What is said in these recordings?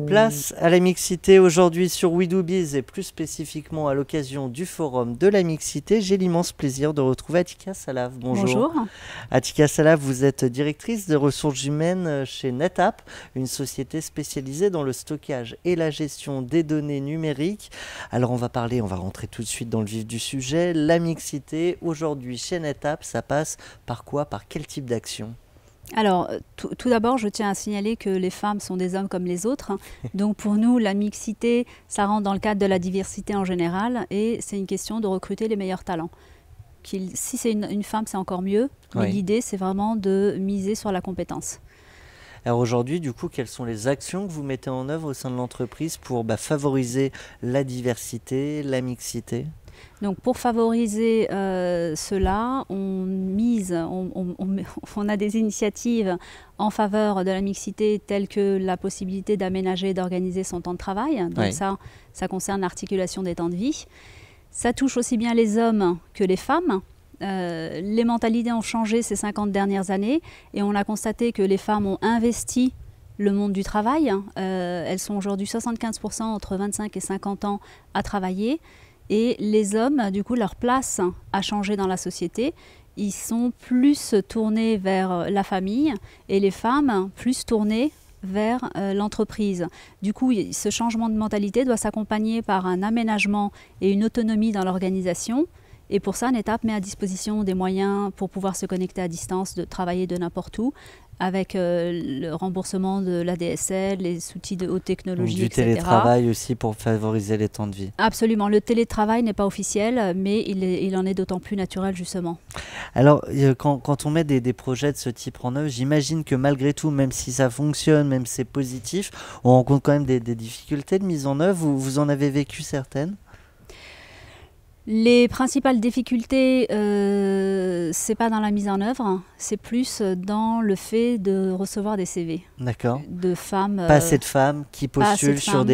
Place à la mixité aujourd'hui sur We Do Biz et plus spécifiquement à l'occasion du forum de la mixité. J'ai l'immense plaisir de retrouver Atika Salav. Bonjour. Bonjour. Atika Salav, vous êtes directrice des ressources humaines chez NetApp, une société spécialisée dans le stockage et la gestion des données numériques. Alors on va rentrer tout de suite dans le vif du sujet. La mixité aujourd'hui chez NetApp, ça passe par quoi? Par quel type d'action? Alors, tout d'abord, je tiens à signaler que les femmes sont des hommes comme les autres. Donc, pour nous, la mixité, ça rentre dans le cadre de la diversité en général et c'est une question de recruter les meilleurs talents. Si c'est une femme, c'est encore mieux, mais Oui. l'idée, c'est vraiment de miser sur la compétence. Alors aujourd'hui, du coup, quelles sont les actions que vous mettez en œuvre au sein de l'entreprise pour favoriser la diversité, la mixité? Donc pour favoriser cela, on a des initiatives en faveur de la mixité telles que la possibilité d'aménager et d'organiser son temps de travail. Donc Oui. ça concerne l'articulation des temps de vie. Ça touche aussi bien les hommes que les femmes. Les mentalités ont changé ces 50 dernières années et on a constaté que les femmes ont investi le monde du travail. Elles sont aujourd'hui 75% entre 25 et 50 ans à travailler. Et les hommes, du coup, leur place a changé dans la société. Ils sont plus tournés vers la famille et les femmes plus tournées vers l'entreprise. Du coup, ce changement de mentalité doit s'accompagner par un aménagement et une autonomie dans l'organisation. Et pour ça, NetApp met à disposition des moyens pour pouvoir se connecter à distance, de travailler de n'importe où, avec le remboursement de l'ADSL, les outils de haute technologie, Donc, du etc. télétravail aussi pour favoriser les temps de vie. Absolument. Le télétravail n'est pas officiel, mais il en est d'autant plus naturel, justement. Alors, quand on met des projets de ce type en œuvre, j'imagine que malgré tout, même si ça fonctionne, même si c'est positif, on rencontre quand même des difficultés de mise en œuvre. Vous en avez vécu certaines? Les principales difficultés, c'est pas dans la mise en œuvre, c'est plus dans le fait de recevoir des CV D'accord. de femmes. Pas assez de femmes qui postulent sur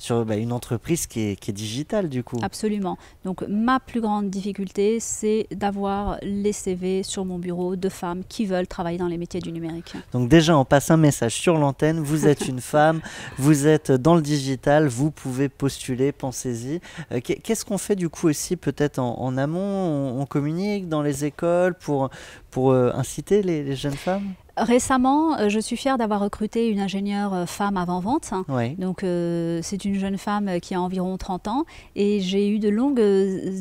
femmes. une entreprise qui est digitale du coup. Absolument. Donc ma plus grande difficulté, c'est d'avoir les CV sur mon bureau de femmes qui veulent travailler dans les métiers du numérique. Donc déjà, on passe un message sur l'antenne. Vous êtes une femme, vous êtes dans le digital, vous pouvez postuler, pensez-y. Qu'est-ce qu'on fait du coup aussi peut-être en amont? On communique dans les écoles pour inciter les jeunes femmes? Récemment, je suis fière d'avoir recruté une ingénieure femme avant-vente. Oui. Donc, c'est une jeune femme qui a environ 30 ans et j'ai eu de longues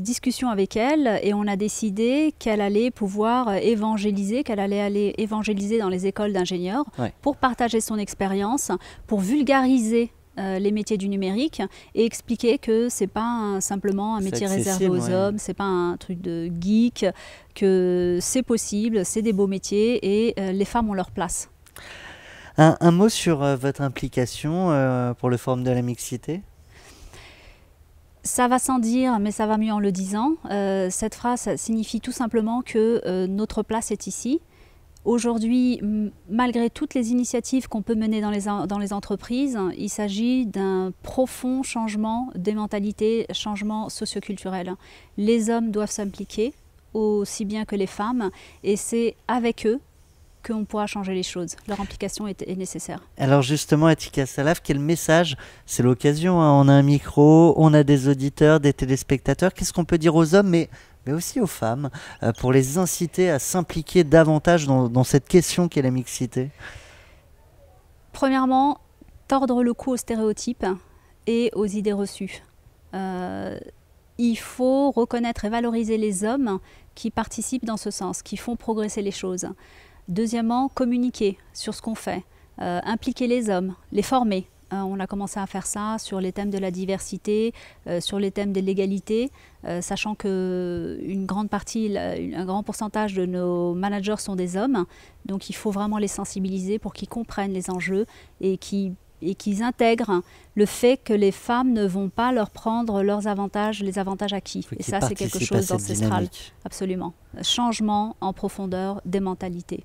discussions avec elle et on a décidé qu'elle allait pouvoir évangéliser, qu'elle allait aller évangéliser dans les écoles d'ingénieurs pour partager son expérience, pour vulgariser les métiers du numérique et expliquer que c'est pas simplement un métier réservé aux hommes, c'est pas un truc de geek, que c'est possible, c'est des beaux métiers et les femmes ont leur place. Un mot sur votre implication pour le forum de la mixité? Ça va sans dire, mais ça va mieux en le disant. Cette phrase signifie tout simplement que notre place est ici. Aujourd'hui, malgré toutes les initiatives qu'on peut mener dans les entreprises, il s'agit d'un profond changement des mentalités, changement socioculturel. Les hommes doivent s'impliquer aussi bien que les femmes et c'est avec eux qu'on pourra changer les choses. Leur implication est nécessaire. Alors justement, Atika Salav, quel message? C'est l'occasion, hein, on a un micro, on a des auditeurs, des téléspectateurs. Qu'est-ce qu'on peut dire aux hommes mais aussi aux femmes, pour les inciter à s'impliquer davantage dans cette question qu'est la mixité? Premièrement, tordre le cou aux stéréotypes et aux idées reçues. Il faut reconnaître et valoriser les hommes qui participent dans ce sens, qui font progresser les choses. Deuxièmement, communiquer sur ce qu'on fait, impliquer les hommes, les former. On a commencé à faire ça sur les thèmes de la diversité, sur les thèmes de l'égalité, sachant qu'une grande partie, un grand pourcentage de nos managers sont des hommes. Donc il faut vraiment les sensibiliser pour qu'ils comprennent les enjeux et qu'ils intègrent le fait que les femmes ne vont pas leur prendre leurs avantages, les avantages acquis. Et ça, c'est quelque chose d'ancestral. Absolument. Changement en profondeur des mentalités.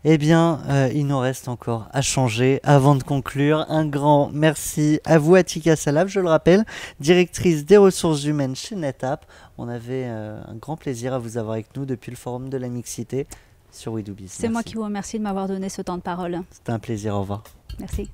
Eh bien, il nous reste encore à changer avant de conclure. Un grand merci à vous, Atika Salav, je le rappelle, directrice des ressources humaines chez NetApp. On avait un grand plaisir à vous avoir avec nous depuis le Forum de la Mixité. sur We Do Biz. C'est moi qui vous remercie de m'avoir donné ce temps de parole. C'était un plaisir, au revoir. Merci.